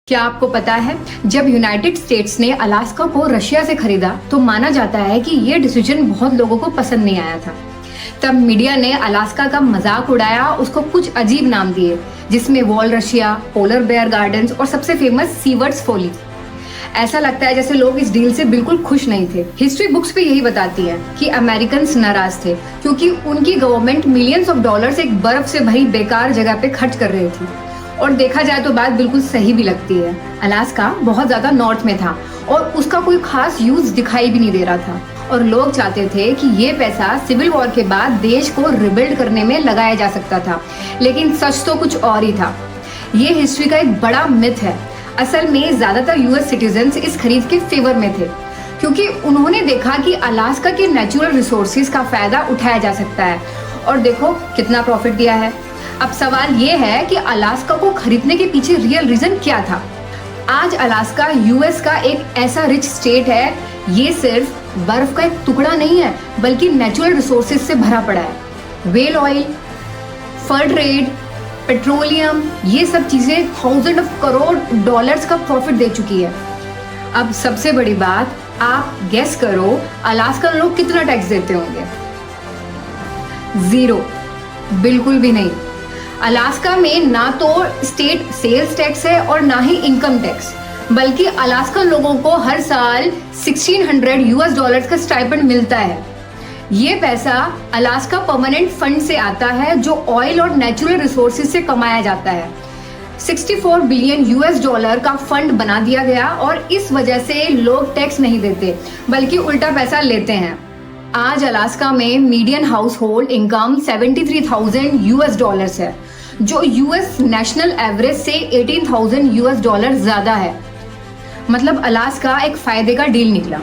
क्या आपको पता है, जब यूनाइटेड स्टेट्स ने अलास्का को रशिया से खरीदा तो माना जाता है कि ये डिसीजन बहुत लोगों को पसंद नहीं आया था। तब मीडिया ने अलास्का का मजाक उड़ाया, उसको कुछ अजीब नाम दिए, जिसमें wall Russia, polar bear gardens और सबसे फेमस सीवर्ड्स फोली। ऐसा लगता है जैसे लोग इस डील से बिल्कुल खुश नहीं थे। हिस्ट्री बुक्स भी यही बताती है कि अमेरिकन्स नाराज थे क्योंकि उनकी गवर्नमेंट मिलियंस ऑफ डॉलर्स एक बर्फ से भरी बेकार जगह पे खर्च कर रही थी। और देखा जाए तो बात बिल्कुल सही भी लगती है। अलास्का बहुत ज्यादा नॉर्थ में था और उसका कोई खास यूज दिखाई भी नहीं दे रहा था, और लोग चाहते थे कि ये पैसा सिविल वॉर के बाद देश को रिबिल्ड करने में लगाया जा सकता था, लेकिन सच तो कुछ और ही था। ये हिस्ट्री का एक बड़ा मिथ है। असल में ज्यादातर यूएस सिटीजन्स इस खरीद के फेवर में थे क्योंकि उन्होंने देखा कि अलास्का के नेचुरल रिसोर्सेज का फायदा उठाया जा सकता है, और देखो कितना प्रॉफिट दिया है। अब सवाल ये है कि अलास्का को खरीदने के पीछे रियल रीजन क्या था। आज अलास्का यूएस का एक ऐसा रिच स्टेट है, ये सिर्फ बर्फ का एक टुकड़ा नहीं है बल्कि नेचुरल रिसोर्सेज से भरा पड़ा है। व्हेल ऑयल, फर ट्रेड, पेट्रोलियम, ये सब चीजें थाउजेंड ऑफ करोड़ डॉलर्स का प्रॉफिट दे चुकी है। अब सबसे बड़ी बात, आप गेस करो अलास्का लोग कितना टैक्स देते होंगे? 0, बिल्कुल भी नहीं। अलास्का में ना तो स्टेट सेल्स टैक्स है और ना ही इनकम टैक्स, बल्कि अलास्का लोगों को हर साल $1600 का स्टाइपेंड मिलता है। ये पैसा अलास्का परमानेंट फंड से आता है जो ऑयल और नेचुरल रिसोर्सेज से कमाया जाता है। $64 बिलियन का फंड बना दिया गया और इस वजह से लोग टैक्स नहीं देते बल्कि उल्टा पैसा लेते हैं। आज अलास्का में मीडियन हाउस होल्ड इनकम $73,000 है, जो यूएस नेशनल एवरेज से $18,000 ज्यादा है। मतलब अलास्का एक फायदे का डील निकला।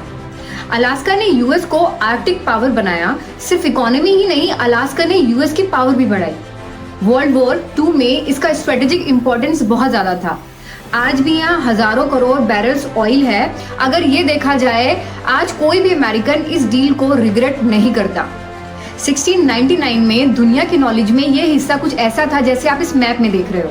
अलास्का ने यूएस को आर्कटिक पावर बनाया। सिर्फ इकोनॉमी ही नहीं, अलास्का ने यूएस की पावर भी बढ़ाई। वर्ल्ड वॉर 2 में इसका स्ट्रेटेजिक इंपॉर्टेंस बहुत ज्यादा था। आज भी यहाँ हजारों करोड़ बैरल्स ऑयल है। अगर ये देखा जाए, आज कोई भी अमेरिकन इस डील को रिग्रेट नहीं करता। 1699 में दुनिया की नॉलेज में ये हिस्सा कुछ ऐसा था जैसे आप इस मैप में देख रहे हो।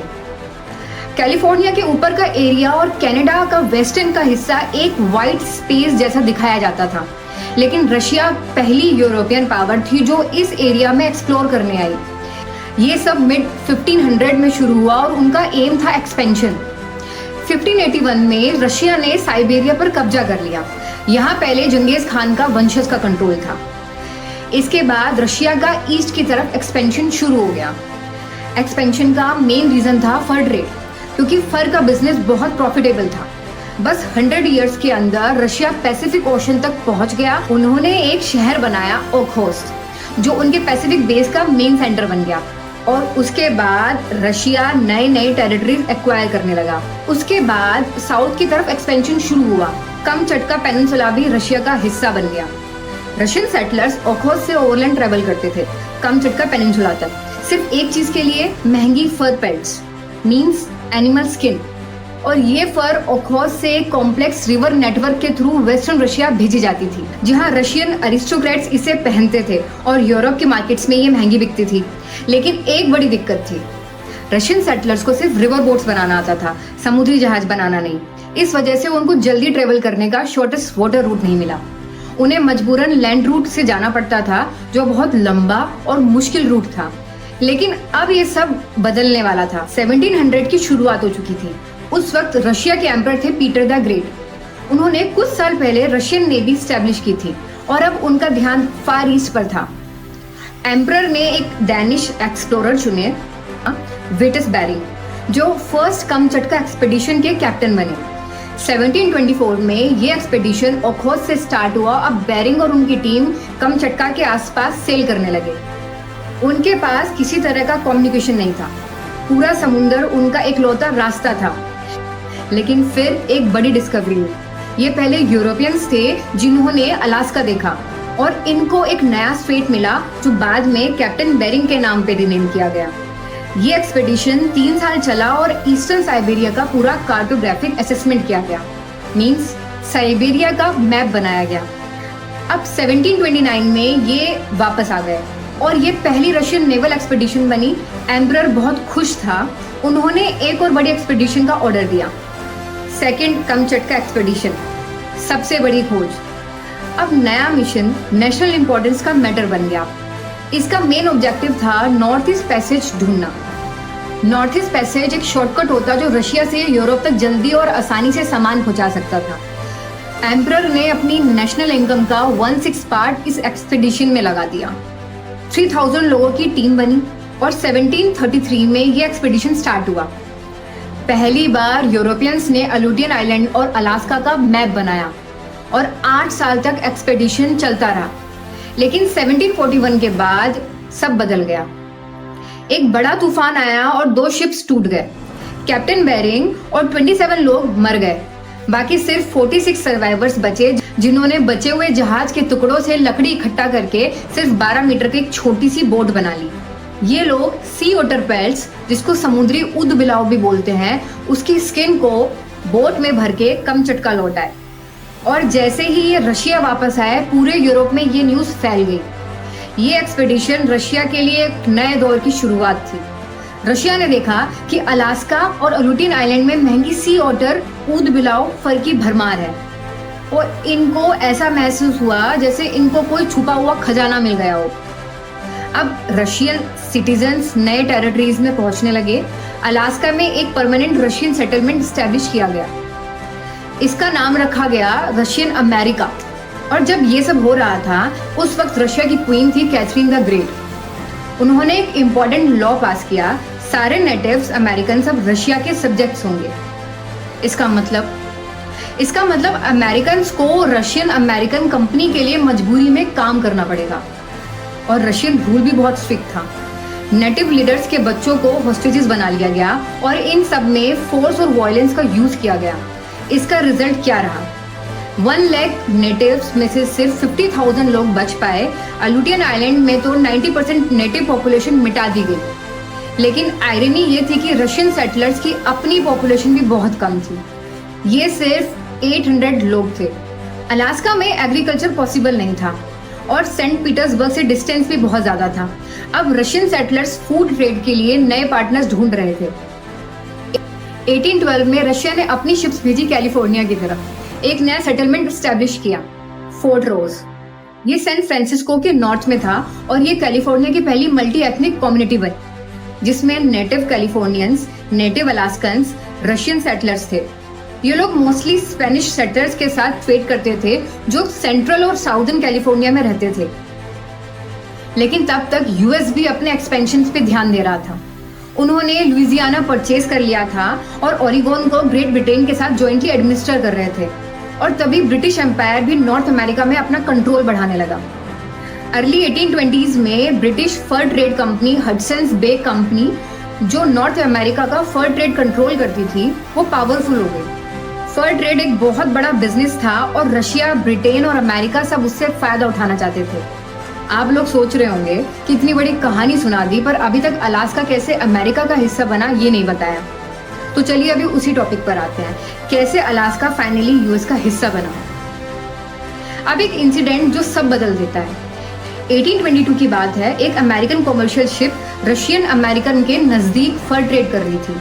कैलिफोर्निया के ऊपर का एरिया और कनाडा का वेस्टर्न का हिस्सा एक वाइट स्पेस जैसा दिखाया जाता था, लेकिन रशिया पहली यूरोपियन पावर थी जो इस एरिया में एक्सप्लोर करने आई। ये सब मिड 1500 में शुरू हुआ और उनका एम था एक्सपेंशन। 1581 में रशिया ने साइबेरिया पर कब्जा कर लिया। यहाँ पहले जंगेज खान का वंशज का कंट्रोल था। इसके बाद रशिया का ईस्ट की तरफ एक्सपेंशन शुरू हो गया। एक्सपेंशन का मेन रीजन था फर ट्रेड, क्योंकि फर का बिजनेस बहुत प्रॉफिटेबल था। बस 100 इयर्स के अंदर रशिया पैसिफिक ओशन तक पहुंच गया। उन्होंने एक शहर बनाया, ओखोस्ट, जो उनके पैसिफिक बेस का मेन सेंटर बन गया। और उसके बाद रशिया नए नए टेरिटरीज एक्वायर करने लगा। उसके बाद साउथ की तरफ एक्सपेंशन शुरू हुआ। कमचटका पेनिनसुला भी रशिया का हिस्सा बन गया। रशियन सेटलर्स ओखोस से ओवरलैंड ट्रेवल करते थे कमचटका पेनिनसुला तक, सिर्फ एक चीज के लिए, महंगी फर पेल्ट्स, मींस एनिमल स्किन। और ये फर ओखोस से कॉम्प्लेक्स रिवर नेटवर्क के थ्रू वेस्टर्न रशिया भेजी जाती थी, जहां रशियन अरिस्टोक्रेट्स इसे पहनते थे और यूरोप के मार्केट्स में ये महंगी बिकती थी। लेकिन एक बड़ी दिक्कत थी, रशियन सेटलर्स को सिर्फ रिवर बोट्स बनाना आता था, समुद्री जहाज बनाना नहीं। इस वजह से उनको जल्दी ट्रेवल करने का शॉर्टेस्ट वाटर रूट नहीं मिला। उन्हें मजबूरन लैंड रूट से जाना पड़ता था, जो बहुत लंबा और मुश्किल रूट था। लेकिन अब ये सब बदलने वाला था। 1700 की शुरुआत हो चुकी थी। उस वक्त रशिया के एम्परर थे पीटर द ग्रेट। उन्होंने कुछ साल पहले रशियन नेवी स्टैब्लिश की थी और अब उनका ध्यान फार ईस्ट पर था। एम्परर ने एक डैनिश एक्सप्लोरर चुने, विटस बेरिंग, जो फर्स्ट कमचटका एक्सपेडिशन के कैप्टन बने। 1724 में ये एक्सपेडिशन ओखोस से स्टार्ट हुआ। अब बेरिंग और उनकी टीम कमचटका के आसपास सेल करने लगे। उनके पास किसी तरह का कम्युनिकेशन नहीं था, पूरा समुंदर उनका इकलौता रास्ता था। लेकिन फिर एक बड़ी डिस्कवरी हुई। ये पहले यूरोपियंस थे जिन्होंने अलास्का देखा, और इनको एक नया स्ट्रेट मिला जो बाद में कैप्टन बेरिंग के नाम पे रिनेम किया गया। ये एक्सपेडिशन 3 साल चला और ईस्टर्न साइबेरिया का पूरा कार्टोग्राफिक असेसमेंट किया गया, मींस साइबेरिया का मैप बनाया गया। अब 1729 में ये वापस आ गए और ये पहली रशियन नेवल एक्सपेडिशन बनी। एम्परर बहुत खुश था। उन्होंने एक और बड़ी एक्सपेडिशन का ऑर्डर दिया। सेकंड कमचटका एक्सपेडिशन, सबसे बड़ी खोज। अब नया मिशन नेशनल इंपॉर्टेंस का मैटर बन गया। इसका मेन ऑब्जेक्टिव था नॉर्थ ईस्ट पैसेज ढूंढना। नॉर्थ ईस्ट पैसेज एक शॉर्टकट होता जो रशिया से यूरोप तक जल्दी और आसानी से सामान पहुंचा सकता था। एम्परर ने अपनी नेशनल इनकम का 1/6 पार्ट इस एक्सपेडिशन में लगा दिया। 3000 लोगों की टीम बनी और 1733 में ये एक्सपेडिशन स्टार्ट हुआ। पहली बार यूरोपियंस ने अलूटियन आइलैंड और अलास्का का मैप बनाया और 8 साल तक एक्सपेडिशन चलता रहा। लेकिन 1741 के बाद सब बदल गया। एक बड़ा तूफान आया और 2 शिप्स टूट गए। कैप्टन बेरिंग और 27 लोग मर गए। बाकी सिर्फ 46 सर्वाइवर्स बचे, जिन्होंने बचे हुए जहाज के टुकड़ों से लकड़ी इकट्ठा करके सिर्फ 12 मीटर की एक छोटी सी बोट बना ली। ये लोग सी ओटर पेल्ट्स, जिसको समुद्री ऊद बिलाव भी बोलते हैं, उसकी स्किन को बोट में भर के कमचटका लौट आए। और जैसे ही ये रशिया वापस आए, पूरे यूरोप में ये न्यूज फैल गई। ये एक्सपेडिशन रशिया के लिए एक नए दौर की शुरुआत थी। रशिया ने देखा कि अलास्का और अलूटियन आइलैंड में महंगी सी ओटर, ऊद बिलाव, फर की भरमार है और इनको ऐसा महसूस हुआ जैसे इनको कोई छुपा हुआ खजाना मिल गया हो। अब रशियन सिटीजन्स नए टेरिटरीज में पहुंचने लगे। अलास्का में एक परमानेंट रशियन सेटलमेंट स्टैब्लिश किया गया। इसका नाम रखा गया रशियन अमेरिका। और जब ये सब हो रहा था, उस वक्त रशिया की क्वीन थी कैथरीन द ग्रेट। उन्होंने एक इम्पॉर्टेंट लॉ पास किया, सारे नेटिव्स अमेरिकन सब रशिया के सब्जेक्ट्स होंगे। इसका मतलब अमेरिकन्स को रशियन अमेरिकन कंपनी के लिए मजबूरी में काम करना पड़ेगा। और रशियन रूल भी बहुत स्ट्रिक्ट था। नेटिव लीडर्स के बच्चों को हॉस्टेजेस बना लिया गया और इन सब में फोर्स और वायलेंस का यूज किया गया। इसका रिजल्ट क्या रहा? 1 लाख नेटिव्स में से सिर्फ 50,000 लोग बच पाए। अलूटियन आइलैंड में तो 90% नेटिव पॉपुलेशन मिटा दी गई। लेकिन आयरनी ये थी कि रशियन सेटलर्स की अपनी पॉपुलेशन भी बहुत कम थी। ये सिर्फ 800 लोग थे। अलास्का में एग्रीकल्चर पॉसिबल नहीं था और सेंट पीटर्सबर्ग से डिस्टेंस भी बहुत ज्यादा था। अब रशियन सेटलर्स फूड ट्रेड के लिए नए पार्टनर्स ढूंढ रहे थे। 1812 में रशिया ने अपनी शिप्स भेजी कैलिफोर्निया की तरफ। एक नया सेटलमेंट स्टैब्लिश किया, फोर्ट रोज। ये सैन फ्रांसिस्को के नॉर्थ में था और ये कैलिफोर्निया की पहली मल्टी एथनिक कम्युनिटी बनी, जिसमें नेटिव कैलिफोर्नियंस, नेटिव अलास्कन्स, रशियन सेटलर्स थे। ये लोग मोस्टली स्पेनिश सेटलर्स के साथ ट्रेड करते थे जो सेंट्रल और साउदर्न कैलिफोर्निया में रहते थे। लेकिन तब तक यूएस भी अपने एक्सपेंशन पे ध्यान दे रहा था। उन्होंने लुइजियाना परचेज कर लिया था और ओरिगोन को ग्रेट ब्रिटेन के साथ जॉइंटली एडमिनिस्टर कर रहे थे। और तभी ब्रिटिश एम्पायर भी नॉर्थ अमेरिका में अपना कंट्रोल बढ़ाने लगा। अर्ली 1820s में ब्रिटिश फर ट्रेड कंपनी हडसन्स बे कंपनी, जो नॉर्थ अमेरिका का फर ट्रेड कंट्रोल करती थी, वो पावरफुल हो गई। फर ट्रेड एक बहुत बड़ा बिजनेस था और रशिया, ब्रिटेन और अमेरिका सब उससे फायदा उठाना चाहते थे। आप लोग सोच रहे होंगे कि इतनी बड़ी कहानी सुना दी, पर अभी तक अलास्का कैसे अमेरिका का हिस्सा बना ये नहीं बताया। तो चलिए अभी उसी टॉपिक पर आते हैं, कैसे अलास्का फाइनली यूएस का हिस्सा बना। अब एक इंसिडेंट जो सब बदल देता है। 1822 की बात है। एक American commercial ship Russian American के नजदीक फर ट्रेड कर रही थी।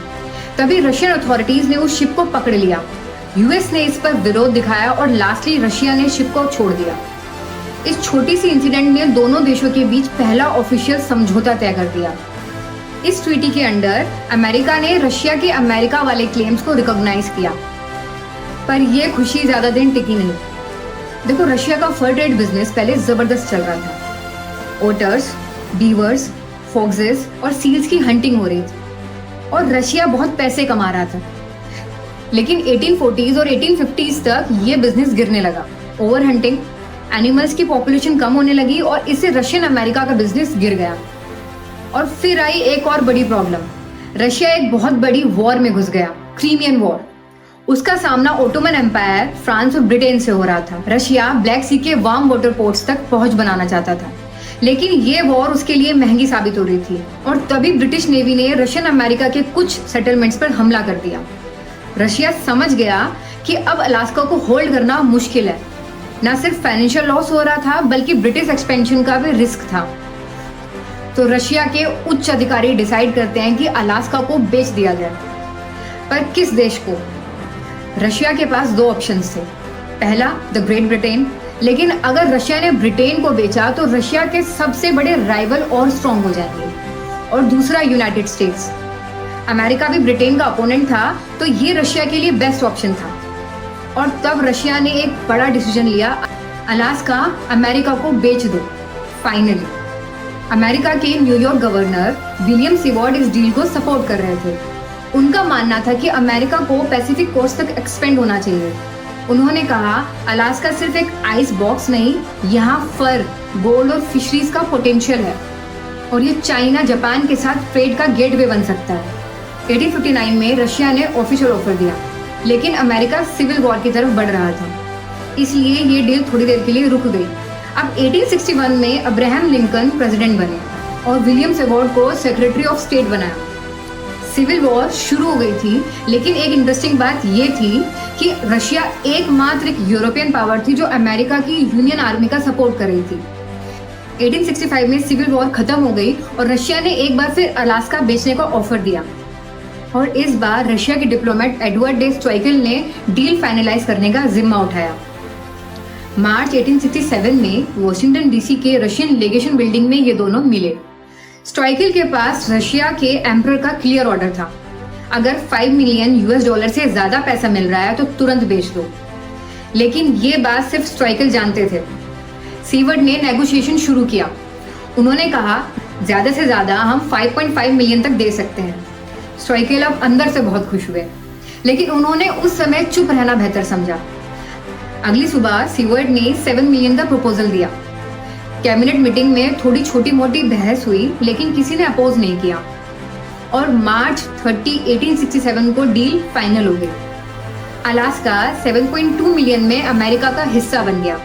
तभी रशियन अथॉरिटीज ने उस शिप को पकड़ लिया। यूएस ने इस पर विरोध दिखाया और लास्टली रशिया ने शिप को छोड़ दिया। इस छोटी सी इंसिडेंट ने दोनों देशों के बीच पहला ऑफिशियल समझौता तय कर दिया। इस ट्रीटी के अंडर अमेरिका ने रशिया के अमेरिका वाले क्लेम्स को रिकॉग्नाइज किया। पर यह खुशी ज्यादा दिन टिकी नहीं। देखो, रशिया का फर ट्रेड बिजनेस पहले जबरदस्त चल रहा था। ओटर्स, बीवर्स, फॉक्सेस और सील्स की हंटिंग हो रही थी और रशिया बहुत पैसे कमा रहा था। लेकिन 1840s और 1850s तक ये बिजनेस गिरने लगा। ओवर हंटिंग, एनिमल्स की पॉपुलेशन कम होने लगी और इससे रशियन अमेरिका का बिजनेस गिर गया। और फिर आई एक और बड़ी प्रॉब्लम। रशिया एक बहुत बड़ी वॉर में घुस गया, क्रीमियन वॉर। उसका सामना ओटोमन एम्पायर, फ्रांस और ब्रिटेन से हो रहा था। रशिया ब्लैक सी के वार्म वाटर पोर्ट्स तक पहुंच बनाना चाहता था, लेकिन ये वॉर उसके लिए महंगी साबित हो रही थी। और तभी ब्रिटिश नेवी ने रशियन अमेरिका के कुछ सेटलमेंट्स पर हमला कर दिया। रशिया समझ गया कि अब अलास्का को होल्ड करना मुश्किल है। न सिर्फ फाइनेंशियल लॉस हो रहा था, बल्कि ब्रिटिश एक्सपेंशन का भी रिस्क था। तो रशिया के उच्च अधिकारी डिसाइड करते हैं कि अलास्का को बेच दिया जाए। पर किस देश को? रशिया के पास दो ऑप्शंस थे। पहला द ग्रेट ब्रिटेन, लेकिन अगर रशिया ने ब्रिटेन को बेचा तो रशिया के सबसे बड़े राइवल और स्ट्रांग हो जाएंगे। और दूसरा यूनाइटेड स्टेट्स। अमेरिका भी ब्रिटेन का अपोनेंट था, तो ये रशिया के लिए बेस्ट ऑप्शन था। और तब रशिया ने एक बड़ा डिसीजन लिया, अलास्का अमेरिका को बेच दो। फाइनली अमेरिका के न्यूयॉर्क गवर्नर विलियम सीवर्ड इस डील को सपोर्ट कर रहे थे। उनका मानना था कि अमेरिका को पैसिफिक कोस्ट तक एक्सपेंड होना चाहिए। उन्होंने कहा, अलास्का सिर्फ एक आइस बॉक्स नहीं, यहाँ फर, गोल्ड और फिशरीज का पोटेंशियल है और ये चाइना जापान के साथ ट्रेड का गेटवे बन सकता है। 1859 में रशिया ने ऑफिशियल ऑफर दिया, लेकिन अमेरिका सिविल वॉर की तरफ बढ़ रहा था, इसलिए ये डील थोड़ी देर के लिए रुक गई। अब 1861 में अब्राहम लिंकन प्रेसिडेंट बने और विलियम सीवर्ड को सेक्रेटरी ऑफ स्टेट बनाया। सिविल वॉर शुरू हो गई थी, लेकिन एक इंटरेस्टिंग बात ये थी कि रशिया एकमात्र एक यूरोपियन पावर थी जो अमेरिका की यूनियन आर्मी का सपोर्ट कर रही थी। 1865 में सिविल वॉर खत्म हो गई और रशिया ने एक बार फिर अलास्का बेचने का ऑफर दिया और इस बार रशिया के डिप्लोमेट एडवर्ड डे स्टॉइकिल ने डील फाइनलाइज करने का जिम्मा उठाया। मार्च 1867 में वॉशिंगटन डीसी के रशियन लेगेशन बिल्डिंग में ये दोनों मिले। स्टॉइकिल के पास रशिया के एम्परर का क्लियर ऑर्डर था, अगर $5 मिलियन से ज्यादा पैसा मिल रहा है तो तुरंत बेच दो। लेकिन ये बात सिर्फ स्टॉइकिल जानते थे। सीवर्ड ने नेगोशिएशन शुरू किया। उन्होंने कहा, ज्यादा से ज्यादा हम 5.5 मिलियन तक दे सकते हैं। स्टॉइकिल अब अंदर से बहुत खुश हुए, लेकिन उन्होंने उस समय चुप रहना बेहतर समझा। अगली सुबह सीवर्ड ने 7 मिलियन का प्रपोजल दिया। कैबिनेट मीटिंग में थोड़ी छोटी मोटी बहस हुई, लेकिन किसी ने अपोज नहीं किया और मार्च 30, 1867 को डील फाइनल हो गई। अलास्का 7.2 मिलियन में अमेरिका का हिस्सा बन गया,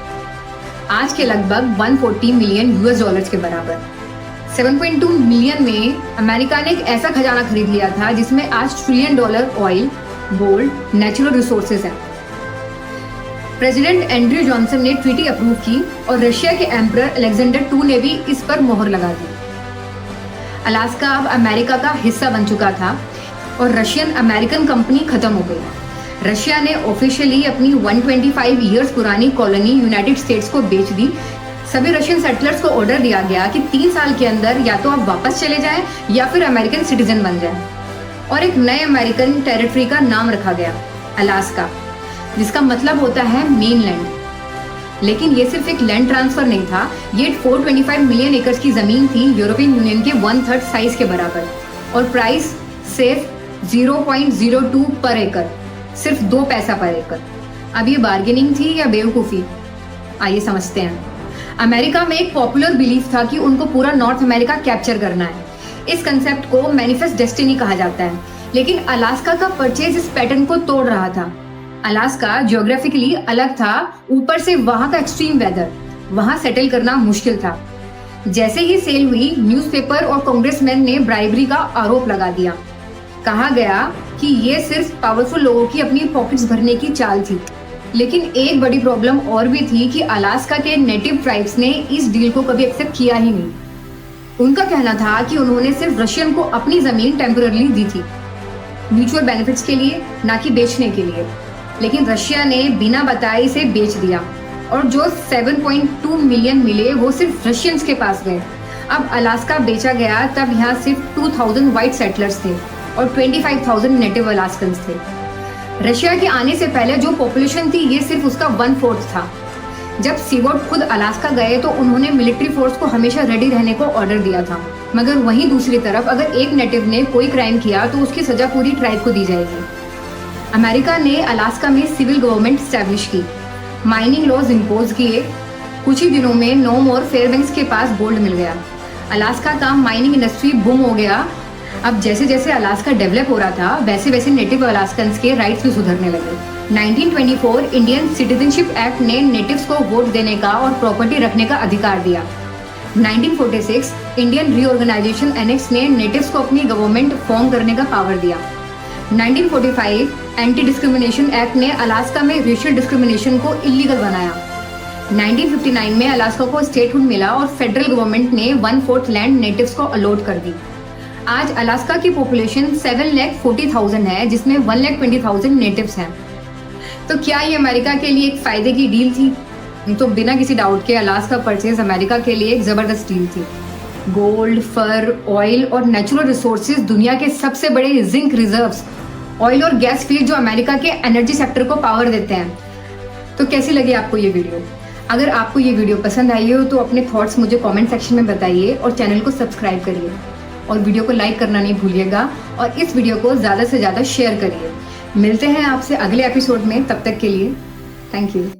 आज के लगभग $140 मिलियन के बराबर। 7.2 मिलियन में अमेरिका ने एक ऐसा खजाना खरीद लिया था जिसमें आज $1 trillion oil, gold, natural resources हैं। प्रेसिडेंट एंड्रयू जॉनसन ने ट्रीटी अप्रूव की और रशिया के एम्परर अलेक्जेंडर II ने भी इस पर मोहर लगा दी। अलास्का अब अमेरिका का हिस्सा बन चुका था और रशियन अमेरिकन कंपनी खत्म हो गई। रशिया ने ऑफिशियली अपनी 125 ईयर्स पुरानी कॉलोनी यूनाइटेड स्टेट्स को बेच दी। सभी रशियन सेटलर्स को ऑर्डर दिया गया कि 3 साल के अंदर या तो आप वापस चले जाएं या फिर अमेरिकन सिटीजन बन जाएं। और एक नए अमेरिकन टेरिटरी का नाम रखा गया, अलास्का, जिसका मतलब होता है मेनलैंड। लेकिन ये सिर्फ एक लैंड ट्रांसफर नहीं था, ये 425 मिलियन एकर्स की जमीन थी, यूरोपियन यूनियन के 1/3 साइज के बराबर, और प्राइस सिर्फ 0.02 पर एकड़, सिर्फ 2 पैसा पर एकड़। अब ये बार्गेनिंग थी या बेवकूफ़ी? आइए समझते हैं। अमेरिका में एक पॉपुलर बिलीफ था कि उनको पूरा नॉर्थ अमेरिका कैप्चर करना है। इस कंसेप्ट को मैनिफेस्ट डेस्टिनी कहा जाता है, लेकिन अलास्का का परचेज इस पैटर्न को तोड़ रहा था। अलास्का ज्योग्राफिकली अलग था, ऊपर से वहां का एक्सट्रीम वेदर, वहां सेटल करना मुश्किल था। जैसे ही सेल हुई, न्यूज़पेपर और कांग्रेसमैन ने ब्राइबरी का आरोप लगा दिया। कहा गया कि ये सिर्फ पावरफुल लोगों की अपनी पॉकेट्स भरने की चाल थी। लेकिन एक बड़ी प्रॉब्लम और भी थी कि अलास्का के नेटिव ट्राइब्स ने इस डील को कभी एक्सेप्ट किया ही नहीं। उनका कहना था कि उन्होंने सिर्फ रशियन को अपनी जमीन टेम्पररी दी थी, म्यूचुअल बेनिफिट्स के लिए, ना कि बेचने के लिए। लेकिन रशिया ने बिना बताए इसे बेच दिया और जो 7.2 मिलियन मिले वो सिर्फ रशियंस के पास गए। अब अलास्का बेचा गया तब यहाँ सिर्फ 2000 वाइट सेटलर्स थे और 25,000 नेटिव अलास्कन्स थे। रशिया के आने से पहले जो पॉपुलेशन थी ये सिर्फ उसका 1/4 था। जब सीवर्ड खुद अलास्का गए तो उन्होंने मिलिट्री फोर्स को हमेशा रेडी रहने को ऑर्डर दिया था, मगर वहीं दूसरी तरफ अगर एक नेटिव ने कोई क्राइम किया तो उसकी सजा पूरी ट्राइब को दी जाएगी। अमेरिका ने अलास्का में सिविल गवर्नमेंट स्टैब्लिश की, माइनिंग लॉज इम्पोज किए। कुछ ही दिनों में नोम और फेयरबैंक्स के पास गोल्ड मिल गया। अलास्का का माइनिंग इंडस्ट्री बूम हो गया। अब जैसे जैसे अलास्का डेवलप हो रहा था वैसे वैसे नेटिव अलास्कन्स के राइट्स भी सुधरने लगे। 1924 इंडियन सिटीजनशिप एक्ट ने नेटिव्स को वोट देने का और प्रॉपर्टी रखने का अधिकार दिया। 1946 इंडियन रीऑर्गेनाइजेशन एनेक्स ने नेटिव्स को अपनी गवर्नमेंट फॉर्म करने का पावर दिया। 1945 एंटी डिस्क्रिमिनेशन एक्ट ने अलास्का में रेशियल डिस्क्रिमिनेशन को इलीगल बनाया। 1959 में अलास्का को स्टेटहुड मिला और फेडरल गवर्नमेंट ने 1/4 लैंड नेटिव्स को अलॉट कर दी। आज अलास्का की पॉपुलेशन 7,40,000 है, जिसमें 1,20,000 नेटिव्स हैं। तो क्या ये अमेरिका के लिए एक फायदे की डील थी? तो बिना किसी डाउट के अलास्का परचेज अमेरिका के लिए एक जबरदस्त डील थी। गोल्ड, फर, ऑयल और नेचुरल रिसोर्सेज, दुनिया के सबसे बड़े जिंक रिजर्व्स, ऑयल और गैस फील्ड जो अमेरिका के एनर्जी सेक्टर को पावर देते हैं। तो कैसी लगी आपको ये वीडियो? अगर आपको ये वीडियो पसंद आई हो तो अपने थॉट्स मुझे कमेंट सेक्शन में बताइए और चैनल को सब्सक्राइब करिए और वीडियो को लाइक करना नहीं भूलिएगा और इस वीडियो को ज़्यादा से ज़्यादा शेयर करिए। मिलते हैं आपसे अगले एपिसोड में, तब तक के लिए थैंक यू।